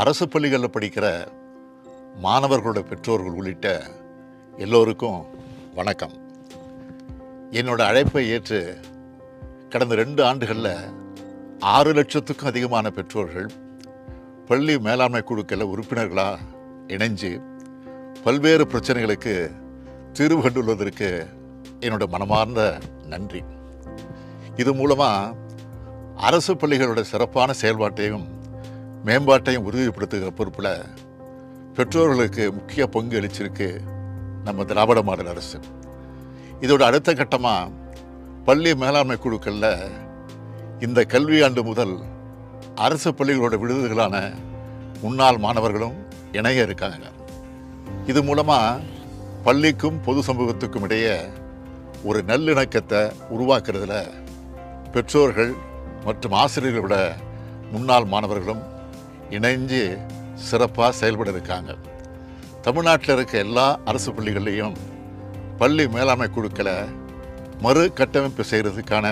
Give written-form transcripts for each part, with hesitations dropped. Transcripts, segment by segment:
அரசு பள்ளிகளில் படிக்கிற மாணவர்களோட பெற்றோர்கள் உள்ளிட்ட எல்லோருக்கும் வணக்கம். என்னோட அழைப்பை ஏற்று கடந்த 2 ஆண்டுகளில் 6 லட்சத்துக்கும் அதிகமான பெற்றோர்கள் பள்ளி மேலாண்மை குழுக்களில் உறுப்பினர்களாக இணைஞ்சு பல்வேறு பிரச்சனைகளுக்கு தீர்வு கண்டுள்ளதற்கு என்னோட மனமார்ந்த நன்றி. இது மூலமாக அரசு பள்ளிகளோட சிறப்பான செயல்பாட்டையும் மேம்பாட்டையும் உறுதிப்படுத்துகிற பொறுப்பில் பெற்றோர்களுக்கு முக்கிய பங்கு அளிச்சிருக்கு நம்ம திராவிட மாடல் அரசு. இதோட அடுத்த கட்டமாக பள்ளி மேலாண்மை குழுக்களில் இந்த கல்வியாண்டு முதல் அரசு பள்ளிகளோட விடுதிகளான முன்னாள் மாணவர்களும் இணைய இருக்காங்க. இது மூலமாக பள்ளிக்கும் பொது சமூகத்துக்கும் இடையே ஒரு நல்லிணக்கத்தை உருவாக்குறதுல பெற்றோர்கள் மற்றும் ஆசிரியர்களோட முன்னாள் மாணவர்களும் இணைஞ்சு சிறப்பாக செயல்பட இருக்காங்க. தமிழ்நாட்டில் இருக்க எல்லா அரசு பள்ளிகள்லேயும் பள்ளி மேலாண்மை குழுக்களை மறு கட்டமைப்பு செய்கிறதுக்கான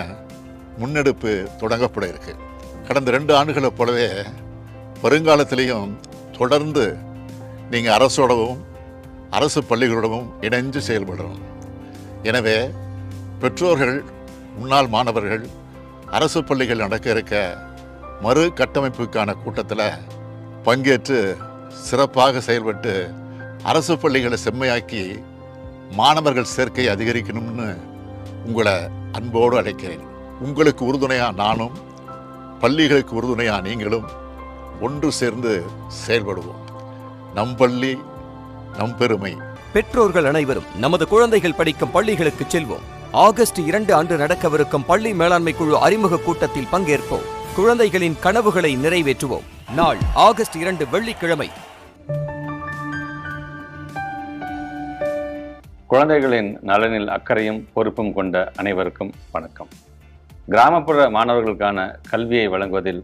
முன்னெடுப்பு தொடங்கப்பட இருக்கு. கடந்த 2 ஆண்டுகளை போலவே வருங்காலத்திலையும் தொடர்ந்து நீங்கள் அரசோடவும் அரசு பள்ளிகளோடவும் இணைஞ்சு செயல்படணும். எனவே பெற்றோர்கள், முன்னாள் மாணவர்கள் அரசு பள்ளிகள் நடக்க இருக்க மறு கட்டமைப்புக்கான கூட்டத்தில் பங்கேற்று சிறப்பாக செயல்பட்டு அரசு பள்ளிகளை செம்மையாக்கி மாணவர்கள் சேர்க்கை அதிகரிக்கணும்னு உங்களை அன்போடு அழைக்கிறேன். உங்களுக்கு உறுதுணையாக நானும், பள்ளிகளுக்கு உறுதுணையாக நீங்களும் ஒன்று சேர்ந்து செயல்படுவோம். நம் பள்ளி நம் பெருமை. பெற்றோர்கள் அனைவரும் நமது குழந்தைகள் படிக்கும் பள்ளிகளுக்கு செல்வோம். ஆகஸ்ட் 2 அன்று நடக்கவிருக்கும் பள்ளி மேலாண்மை குழு அறிமுக கூட்டத்தில் பங்கேற்போம். குழந்தைகளின் கனவுகளை நிறைவேற்றுவோம். நாள் ஆகஸ்ட் 2 வெள்ளிக்கிழமை. குழந்தைகளின் நலனில் அக்கறையும் பொறுப்பும் கொண்ட அனைவருக்கும் வணக்கம். கிராமப்புற மாணவர்களுக்கான கல்வியை வழங்குவதில்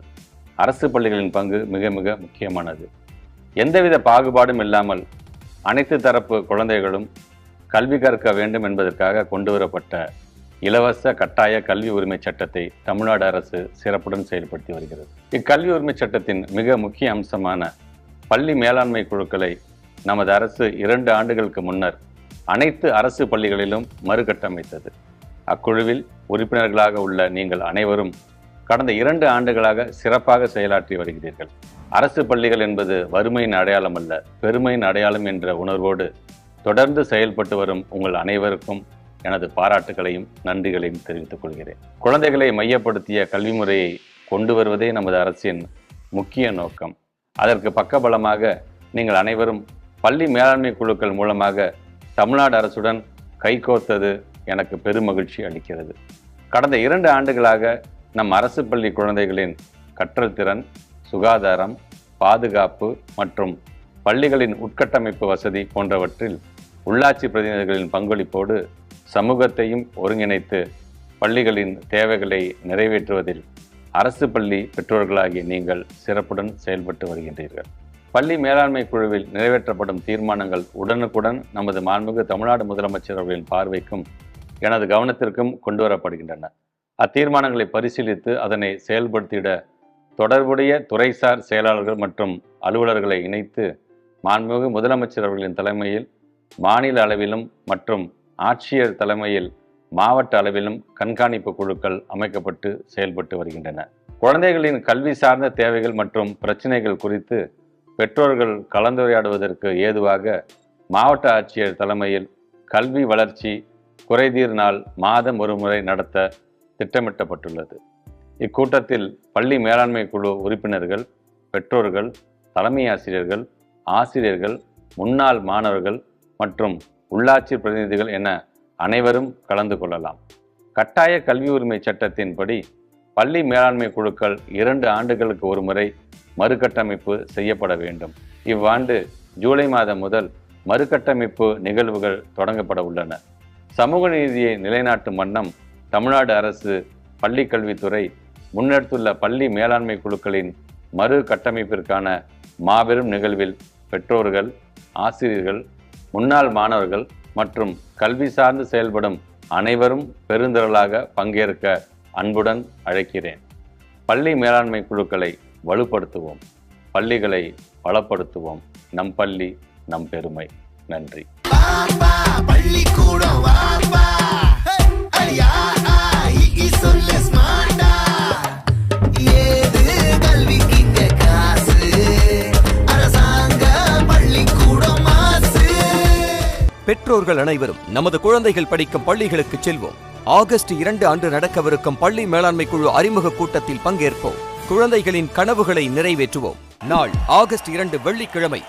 அரசு பள்ளிகளின் பங்கு மிக மிக முக்கியமானது. எந்தவித பாகுபாடும் இல்லாமல் அனைத்து தரப்பு குழந்தைகளும் கல்வி கற்க வேண்டும் என்பதற்காக கொண்டுவரப்பட்ட இலவச கட்டாய கல்வி உரிமை சட்டத்தை தமிழ்நாடு அரசு சிறப்புடன் செயல்படுத்தி வருகிறது. இக்கல்வி உரிமை சட்டத்தின் மிக முக்கிய அம்சமான பள்ளி மேலாண்மை குழுக்களை நமது அரசு 2 ஆண்டுகளுக்கு முன்னர் அனைத்து அரசு பள்ளிகளிலும் மறுகட்டமைத்தது. அக்குழுவில் உறுப்பினர்களாக உள்ள நீங்கள் அனைவரும் கடந்த 2 ஆண்டுகளாக சிறப்பாக செயலாற்றி வருகிறீர்கள். அரசு பள்ளிகள் என்பது வறுமையின் அடையாளம் அல்ல, பெருமையின் அடையாளம் என்ற உணர்வோடு தொடர்ந்து செயல்பட்டு வரும் உங்கள் அனைவருக்கும் எனது பாராட்டுகளையும் நன்றிகளையும் தெரிவித்துக் கொள்கிறேன். குழந்தைகளை மையப்படுத்திய கல்வி முறையை கொண்டு வருவதே நமது அரசின் முக்கிய நோக்கம். அதற்கு பக்கபலமாக நீங்கள் அனைவரும் பள்ளி மேலாண்மை குழுக்கள் மூலமாக தமிழ்நாடு அரசுடன் கைகோர்த்தது எனக்கு பெருமகிழ்ச்சி அளிக்கிறது. கடந்த 2 ஆண்டுகளாக நம் அரசு பள்ளி குழந்தைகளின் கற்றல் திறன், சுகாதாரம், பாதுகாப்பு மற்றும் பள்ளிகளின் உட்கட்டமைப்பு வசதி போன்றவற்றில் உள்ளாட்சி பிரதிநிதிகளின் பங்களிப்போடு சமூகத்தையும் ஒருங்கிணைத்து பள்ளிகளின் தேவைகளை நிறைவேற்றுவதில் அரசு பள்ளி பெற்றோர்களாகிய நீங்கள் சிறப்புடன் செயல்பட்டு வருகின்றீர்கள். பள்ளி மேலாண்மை குழுவில் நிறைவேற்றப்படும் தீர்மானங்கள் உடனுக்குடன் நமது மாண்புமிகு தமிழ்நாடு முதலமைச்சர் அவர்களின் பார்வைக்கும் எனது கவனத்திற்கும் கொண்டு வரப்படுகின்றன. அத்தீர்மானங்களை பரிசீலித்து அதனை செயல்படுத்திட தொடர்புடைய துறைசார் செயலாளர்கள் மற்றும் அலுவலர்களை இணைத்து மாண்புமிகு முதலமைச்சர் அவர்களின் தலைமையில் மாநில அளவிலும் மற்றும் ஆட்சியர் தலைமையில் மாவட்ட அளவிலும் கண்காணிப்பு குழுக்கள் அமைக்கப்பட்டு செயல்பட்டு வருகின்றன. குழந்தைகளின் கல்வி சார்ந்த தேவைகள் மற்றும் பிரச்சினைகள் குறித்து பெற்றோர்கள் கலந்துரையாடுவதற்கு ஏதுவாக மாவட்ட ஆட்சியர் தலைமையில் கல்வி வளர்ச்சி குறைதீர் நாள் மாதம் ஒரு முறை நடத்த திட்டமிட்டப்பட்டுள்ளது. இக்கூட்டத்தில் பள்ளி மேலாண்மை குழு உறுப்பினர்கள், பெற்றோர்கள், தலைமை ஆசிரியர்கள், ஆசிரியர்கள், முன்னாள் மாணவர்கள் மற்றும் உள்ளாட்சி பிரதிநிதிகள் என அனைவரும் கலந்து கொள்ளலாம். கட்டாய கல்வி உரிமை சட்டத்தின்படி பள்ளி மேலாண்மை குழுக்கள் 2 ஆண்டுகளுக்கு ஒரு முறை மறுகட்டமைப்பு செய்யப்பட வேண்டும். இவ்வாண்டு ஜூலை மாதம் முதல் மறுகட்டமைப்பு நிகழ்வுகள் தொடங்கப்பட உள்ளன. சமூக நீதியை நிலைநாட்டும் வண்ணம் தமிழ்நாடு அரசு பள்ளி கல்வித்துறை முன்னெடுத்துள்ள பள்ளி மேலாண்மை குழுக்களின் மறு கட்டமைப்பிற்கான மாபெரும் நிகழ்வில் பெற்றோர்கள், ஆசிரியர்கள், முன்னாள் மாணவர்கள் மற்றும் கல்வி சார்ந்து செயல்படும் அனைவரும் பெருந்திரளாக பங்கேற்க அன்புடன் அழைக்கிறேன். பள்ளி மேலாண்மை குழுக்களை வலுப்படுத்துவோம். பள்ளிகளை வளப்படுத்துவோம். நம் பள்ளி நம் பெருமை. நன்றி. பெற்றோர்கள் அனைவரும் நமது குழந்தைகள் படிக்கும் பள்ளிகளுக்கு செல்வோம். ஆகஸ்ட் 2 அன்று நடக்கவிருக்கும் பள்ளி மேலாண்மை குழு அறிமுக கூட்டத்தில் பங்கேற்போம். குழந்தைகளின் கனவுகளை நிறைவேற்றுவோம். நாள் ஆகஸ்ட் 2 வெள்ளிக்கிழமை